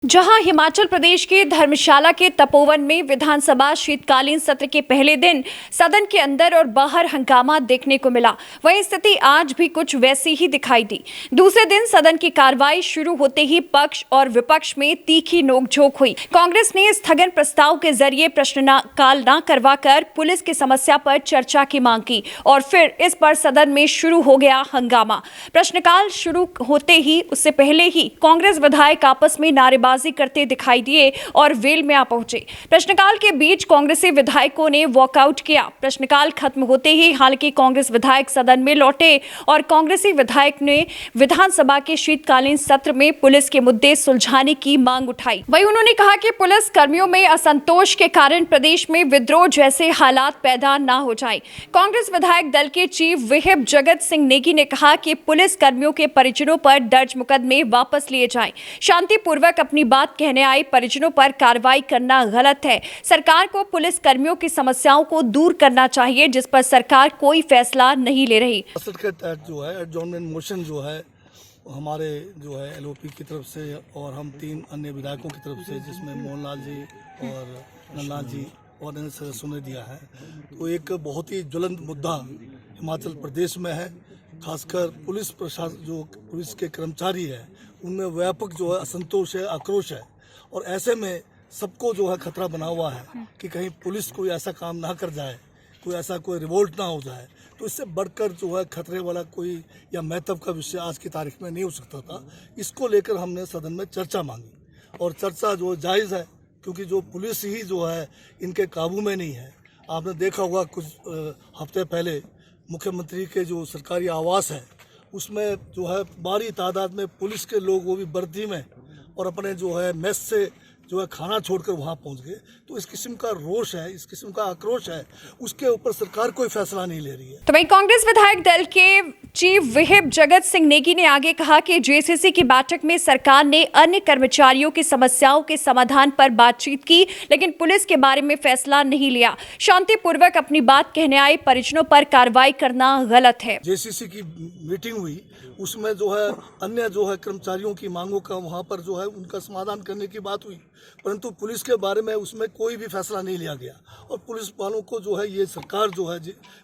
जहां हिमाचल प्रदेश के धर्मशाला के तपोवन में विधानसभा शीतकालीन सत्र के पहले दिन सदन के अंदर और बाहर हंगामा देखने को मिला, वहीं स्थिति आज भी कुछ वैसी ही दिखाई दी। दूसरे दिन सदन की कार्रवाई शुरू होते ही पक्ष और विपक्ष में तीखी नोकझोंक हुई। कांग्रेस ने स्थगन प्रस्ताव के जरिए प्रश्नकाल न करवाकर पुलिस की समस्या पर चर्चा की मांग की और फिर इस पर सदन में शुरू हो गया हंगामा। प्रश्नकाल शुरू होते ही उससे पहले ही कांग्रेस विधायक आपस में नारेबाजी करते दिखाई दिए और वेल में आ पहुंचे। प्रश्नकाल के बीच कांग्रेसी विधायकों ने वॉकआउट किया। प्रश्नकाल खत्म होते ही हालांकि कांग्रेस विधायक सदन में लौटे और कांग्रेसी विधायक ने विधानसभा के शीतकालीन सत्र में पुलिस के मुद्दे सुलझाने की मांग उठाई। वहीं उन्होंने कहा कि पुलिस कर्मियों में असंतोष के कारण प्रदेश में विद्रोह जैसे हालात पैदा न हो जाए। कांग्रेस विधायक दल के चीफ विहिप जगत सिंह नेगी ने कहा कि पुलिस कर्मियों के परिजनों पर दर्ज मुकदमे वापस लिए जाएं। शांतिपूर्वक अपनी बात कहने आए परिजनों पर कार्रवाई करना गलत है। सरकार को पुलिस कर्मियों की समस्याओं को दूर करना चाहिए, जिस पर सरकार कोई फैसला नहीं ले रही। के तहत जो है एडजॉर्नमेंट मोशन जो है हमारे जो है एलओपी की तरफ से और हम 3 अन्य विधायकों की तरफ से, जिसमें मोहनलाल जी और नन्ना जी और अन्य सदस्यों ने दिया है, तो एक बहुत ही ज्वलंत मुद्दा हिमाचल प्रदेश में है। खासकर पुलिस प्रशासन जो पुलिस के कर्मचारी है उनमें व्यापक जो है असंतोष है, आक्रोश है और ऐसे में सबको जो है खतरा बना हुआ है कि कहीं पुलिस कोई ऐसा काम ना कर जाए, कोई ऐसा कोई रिवोल्ट ना हो जाए। तो इससे बढ़कर जो है खतरे वाला कोई या महत्व का विषय आज की तारीख में नहीं हो सकता था। इसको लेकर हमने सदन में चर्चा मांगी और चर्चा जो जायज़ है, क्योंकि जो पुलिस ही जो है इनके काबू में नहीं है। आपने देखा होगा कुछ हफ्ते पहले मुख्यमंत्री के जो सरकारी आवास है उसमें जो है भारी तादाद में पुलिस के लोग, वो भी वर्दी में, और अपने जो है मेस से जो है खाना छोड़कर वहाँ पहुँच गए। तो इस किस्म का रोष है, इस किस्म का आक्रोश है, उसके ऊपर सरकार कोई फैसला नहीं ले रही है। तो वहीं कांग्रेस विधायक दल के चीफ विहिप जगत सिंह नेगी ने आगे कहा कि जेसीसी की बैठक में सरकार ने अन्य कर्मचारियों की समस्याओं के समाधान पर बातचीत की, लेकिन पुलिस के बारे में फैसला नहीं लिया। शांतिपूर्वक अपनी बात कहने आए परिजनों पर कार्रवाई करना गलत है। जेसीसी की मीटिंग हुई, उसमें जो है अन्य जो है कर्मचारियों की मांगों का वहाँ पर जो है उनका समाधान करने की बात हुई, परंतु पुलिस के बारे में उसमें कोई भी फैसला नहीं लिया गया। और पुलिस वालों को जो है ये सरकार जो है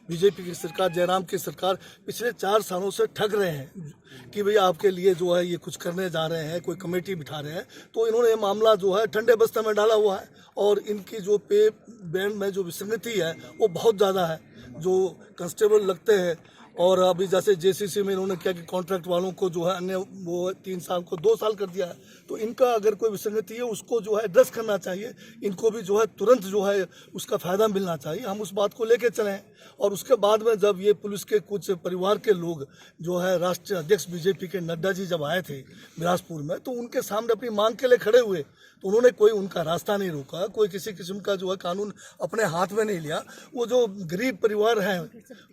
बीजेपी की सरकार, जयराम की सरकार पिछले 4 सालों से ठग रहे हैं कि भाई आपके लिए जो है ये कुछ करने जा रहे हैं, कोई कमेटी बिठा रहे हैं। तो इन्होंने ये मामला जो है ठंडे बस्ते में डाला हुआ है और इनकी जो पे बैंड में जो विसंगति है वो बहुत ज़्यादा है। जो कांस्टेबल लगते हैं और अभी जैसे जेसीसी में इन्होंने क्या कि कॉन्ट्रैक्ट वालों को जो है अन्य वो 3 साल को 2 साल कर दिया है। तो इनका अगर कोई विसंगति है उसको जो है एड्रेस करना चाहिए, इनको भी जो है तुरंत जो है उसका फ़ायदा मिलना चाहिए। हम उस बात को लेके चलें और उसके बाद में जब ये पुलिस के कुछ परिवार के लोग जो है राष्ट्रीय अध्यक्ष बीजेपी के नड्डा जी जब आए थे बिलासपुर में, तो उनके सामने अपनी मांग के लिए खड़े हुए, तो उन्होंने कोई उनका रास्ता नहीं रोका, कोई किसी किस्म का जो है कानून अपने हाथ में नहीं लिया। वो जो गरीब परिवार हैं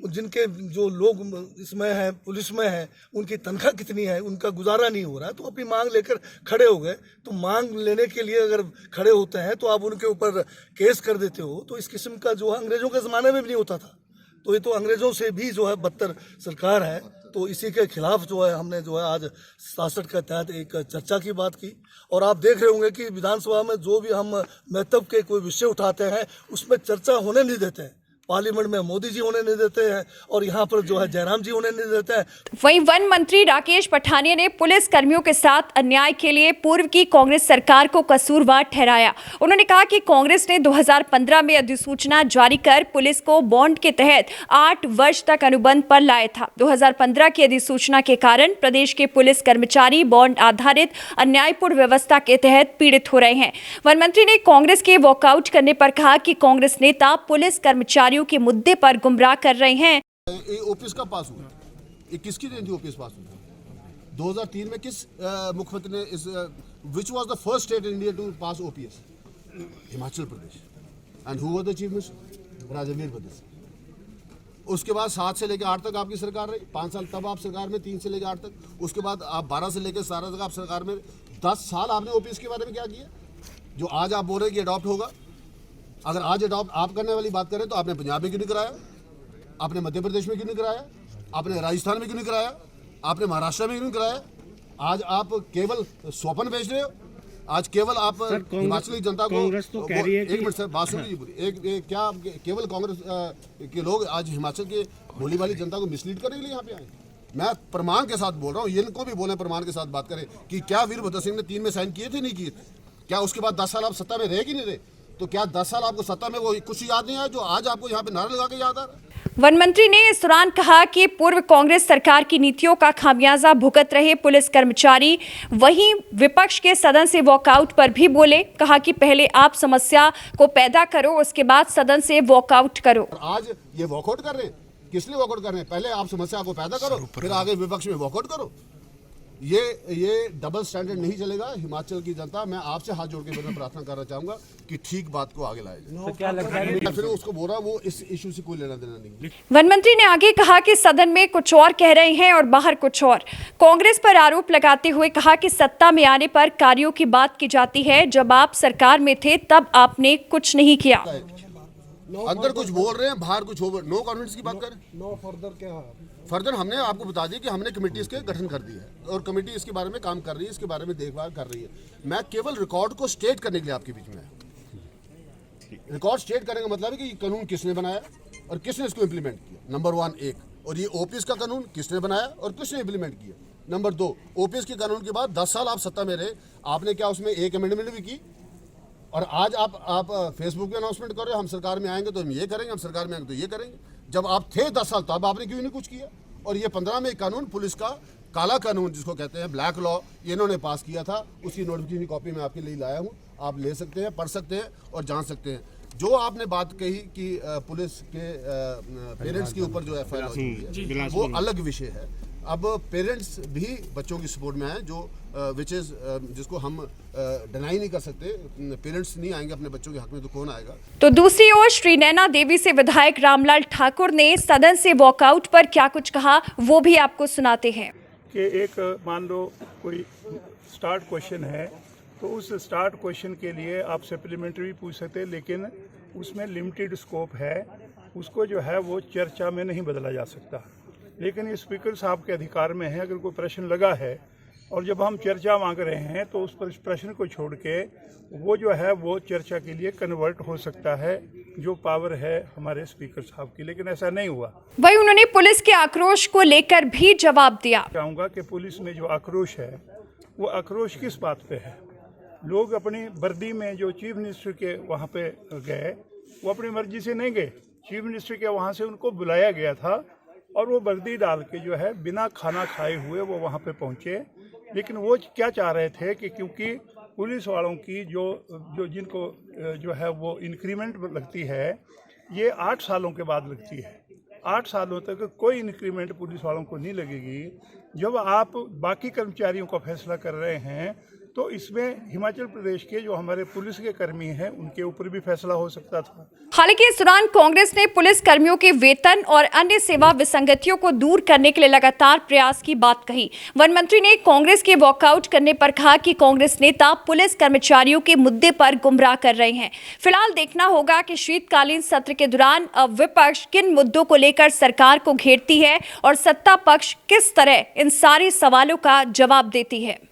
जिनके जो लोग इसमें हैं, पुलिस में हैं, उनकी तनख्वाह कितनी है, उनका गुजारा नहीं हो रहा है, तो अपनी मांग लेकर खड़े हो गए। तो मांग लेने के लिए अगर खड़े होते हैं तो आप उनके ऊपर केस कर देते हो। तो इस किस्म का जो है अंग्रेजों के ज़माने में भी नहीं होता था। तो ये तो अंग्रेजों से भी जो है बदतर सरकार है। तो इसी के खिलाफ जो है हमने जो है आज 66 के तहत एक चर्चा की बात की। और आप देख रहे होंगे कि विधानसभा में जो भी हम महत्व के कोई विषय उठाते हैं उसमें चर्चा होने नहीं देते हैं। पार्लियामेंट में मोदी जी होने नहीं देते हैं और यहाँ पर जो है जयराम जी होने नहीं देते हैं। वहीं वन मंत्री राकेश पठानिया ने पुलिस कर्मियों के साथ अन्याय के लिए पूर्व की कांग्रेस सरकार को कसूरवार ठहराया। उन्होंने कहा कि कांग्रेस ने 2015 में अधिसूचना जारी कर पुलिस को बॉन्ड के तहत 8 वर्ष तक अनुबंध पर लाया था। 2015 की अधिसूचना के कारण प्रदेश के पुलिस कर्मचारी बॉन्ड आधारित अन्यायपूर्ण व्यवस्था के तहत पीड़ित हो रहे हैं। वन मंत्री ने कांग्रेस के वॉकआउट करने पर कहा कि कांग्रेस नेता पुलिस कर्मचारी के मुद्दे पर गुमराह कर रहे हैं। ओपीएस का पास हुआ, ये किसकी देन थी? ओपीएस पास हुआ 2003 में। किस मुख्यमंत्री ने इस which was the first state in India to pass OPS? Himachal Pradesh. And who were the chief minister? Rajveer Pradesh. उसके बाद 7 से लेकर 8 तक आपकी सरकार रही, 5 साल तब आप सरकार में, 3 से लेकर 8 तक। उसके बाद आप 12 से लेकर 17 तक आप सरकार में, 10 साल आपने ओपीएस के बारे में क्या किया? जो आज आप बोल रहे हैं कि अडॉप्ट होगा, अगर आज अडॉप्ट आप करने वाली बात करें तो आपने पंजाब में क्यों नहीं कराया? आपने मध्य प्रदेश में क्यों नहीं कराया? आपने राजस्थान में क्यों नहीं कराया? आपने महाराष्ट्र में क्यों नहीं कराया? आज आप केवल स्वप्न बेच रहे हो। आज केवल आप हिमाचली जनता को कांग्रेस तो कह रही है कि एक मिनट सर बात सुनिए पूरी एक क्या केवल कांग्रेस के लोग आज हिमाचल के भोली वाली जनता को मिसलीड करने के लिए यहाँ पे आए? मैं प्रमाण के साथ बोल रहा हूँ, इनको भी बोले प्रमाण के साथ बात करें कि क्या वीरभद्र सिंह ने 3 में साइन किए थे नहीं किए थे? क्या उसके बाद 10 साल आप सत्ता में रहे कि नहीं रहे? तो क्या 10 साल आपको सत्ता में वो कुछ याद नहीं आया जो आज आपको यहाँ पे नारा लगा के याद आ रहा है? वन मंत्री ने इस दौरान कहा कि पूर्व कांग्रेस सरकार की नीतियों का खामियाजा भुगत रहे पुलिस कर्मचारी वहीं विपक्ष के सदन से वॉकआउट पर भी बोले। कहा कि पहले आप समस्या को पैदा करो, उसके बाद सदन से वॉकआउट करो। आज ये वॉकआउट कर रहे हैं, किस लिए वॉकआउट कर रहे हैं? पहले आप समस्या को पैदा करो, फिर आगे विपक्ष में वॉकआउट करो। ये डबल स्टैंडर्ड नहीं चलेगा। हिमाचल की जनता, मैं आपसे हाथ जोड़ के मैं प्रार्थना करना चाहूंगा कि ठीक बात को आगे लाया जाए। तो क्या लगता है फिर उसको बोल रहा वो इस इशू से कोई लेना देना नहीं। वन मंत्री ने आगे कहा कि सदन में कुछ और कह रहे हैं और बाहर कुछ और। कांग्रेस पर आरोप लगाते हुए कहा कि सत्ता में आने पर कार्यों की बात की जाती है, जब आप सरकार में थे तब आपने कुछ नहीं किया। अंदर कुछ बोल रहे हैं, बाहर कुछ नो कॉन्फिडेंस की बात करें। नो फर्दर क्या? फर्दर हमने आपको बता दिया कि हमने कमेटी इसके गठन कर दी है और कमेटी इसके बारे में काम कर रही है, इसके बारे में देखभाल कर रही है। मैं केवल रिकॉर्ड को स्टेट करने के लिए आपके बीच में आया। रिकॉर्ड स्टेट करने का मतलब है कि ये कानून किसने बनाया और किसने इसको इम्प्लीमेंट किया, नंबर 1 एक। और ये ओपीएस का कानून किसने बनाया और किसने इम्प्लीमेंट किया, नंबर 2। ओपीएस के कानून के बाद 10 साल आप सत्ता में रहे, आपने क्या उसमें एक अमेंडमेंट भी की? और आज आप फेसबुक पे अनाउंसमेंट कर रहे हो हम सरकार में आएंगे तो हम ये करेंगे, हम सरकार में आएंगे तो ये करेंगे। जब आप थे 10 साल तब आपने क्यों नहीं कुछ किया? और ये 15 में एक कानून, पुलिस का काला कानून जिसको कहते हैं ब्लैक लॉ, ये इन्होंने पास किया था। उसकी नोटिफिकेशन की कॉपी मैं आपके लिए लाया हूँ, आप ले सकते हैं, पढ़ सकते हैं और जान सकते हैं। जो आपने बात कही कि पुलिस के पेरेंट्स के ऊपर जो एफआईआर हुई है वो अलग विषय है। अब पेरेंट्स भी बच्चों की सपोर्ट में हैं, जो जिसको हम डिनाई नहीं कर सकते। पेरेंट्स नहीं आएंगे अपने बच्चों के हक में तो कौन आएगा? तो दूसरी ओर श्री नैना देवी से विधायक रामलाल ठाकुर ने सदन से वॉकआउट पर क्या कुछ कहा, वो भी आपको सुनाते हैं। कि एक मान लो कोई स्टार्ट क्वेश्चन है तो उस स्टार्ट क्वेश्चन के लिए आप सप्लीमेंट्री भी पूछ सकते हैं, लेकिन उसमें लिमिटेड स्कोप है, उसको जो है वो चर्चा में नहीं बदला जा सकता। लेकिन ये स्पीकर साहब के अधिकार में है, अगर कोई प्रश्न लगा है और जब हम चर्चा मांग रहे हैं तो उस प्रश्न को छोड़ के वो जो है वो चर्चा के लिए कन्वर्ट हो सकता है, जो पावर है हमारे स्पीकर साहब की, लेकिन ऐसा नहीं हुआ। वहीं उन्होंने पुलिस के आक्रोश को लेकर भी जवाब दिया। चाहूँगा कि पुलिस में जो आक्रोश है वो आक्रोश किस बात पे है? लोग अपनी वर्दी में जो चीफ मिनिस्टर के वहाँ पे गए वो अपनी मर्जी से नहीं गए, चीफ मिनिस्टर के वहाँ से उनको बुलाया गया था और वो वर्दी डाल के जो है बिना खाना खाए हुए वो वहाँ पे पहुँचे। लेकिन वो क्या चाह रहे थे कि क्योंकि पुलिस वालों की जो जिनको जो है वो इंक्रीमेंट लगती है ये 8 सालों के बाद लगती है, 8 सालों तक कोई इंक्रीमेंट पुलिस वालों को नहीं लगेगी। जब आप बाकी कर्मचारियों का फैसला कर रहे हैं तो इसमें हिमाचल प्रदेश के जो हमारे पुलिस के कर्मी हैं उनके ऊपर भी फैसला हो सकता था। हालांकि इस दौरान कांग्रेस ने पुलिस कर्मियों के वेतन और अन्य सेवा विसंगतियों को दूर करने के लिए लगातार प्रयास की बात कही। वन मंत्री ने कांग्रेस के वॉकआउट करने पर कहा कि कांग्रेस नेता पुलिस कर्मचारियों के मुद्दे पर गुमराह कर रहे हैं। फिलहाल देखना होगा कि शीतकालीन सत्र के दौरान अब विपक्ष किन मुद्दों को लेकर सरकार को घेरती है और सत्ता पक्ष किस तरह इन सारे सवालों का जवाब देती है।